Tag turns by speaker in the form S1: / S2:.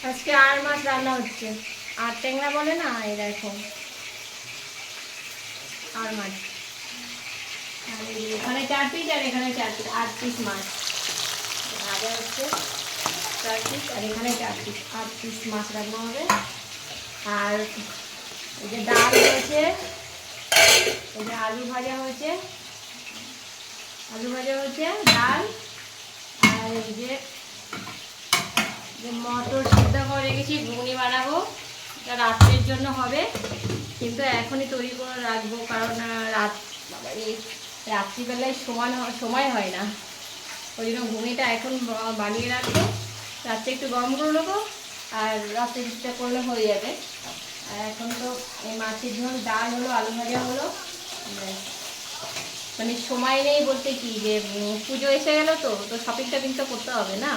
S1: আজকে আর মাছ রান্না হচ্ছে, আর ট্যাংরা বলে না, এই দেখো আর মাছ। আর এখানে 4 পিস আর এখানে 4 পিস, 8 পিস মাছ ভাজা হচ্ছে। 4 পিস আর এখানে 4 পিস, 8 পিস মাছ রান্না হবে। আর এই যে ডাল হয়েছে, এই যে আলু ভাজা হয়েছে, ডাল। আর এই যে মটর সিদ্ধ করে রেখেছি, ঘুগনি বানাবো, এটা রাত্রের জন্য হবে, কিন্তু এখনই তৈরি করে রাখবো, কারণ এই রাত্রিবেলায় সময় হয় না, ওই জন্য ঘুগনিটা এখন বানিয়ে রাখবো, রাত্রে একটু গরম করে নেবো, আর রাত্রে কিছুটা করলে হয়ে যাবে। আর এখন তো এই মাছের ঝোল, ডাল হলো, আলু ভাজা হলো, মানে সময় নেই বলতে কি, যে পুজো এসে গেল, তো শপিং টপিং তো করতে হবে না।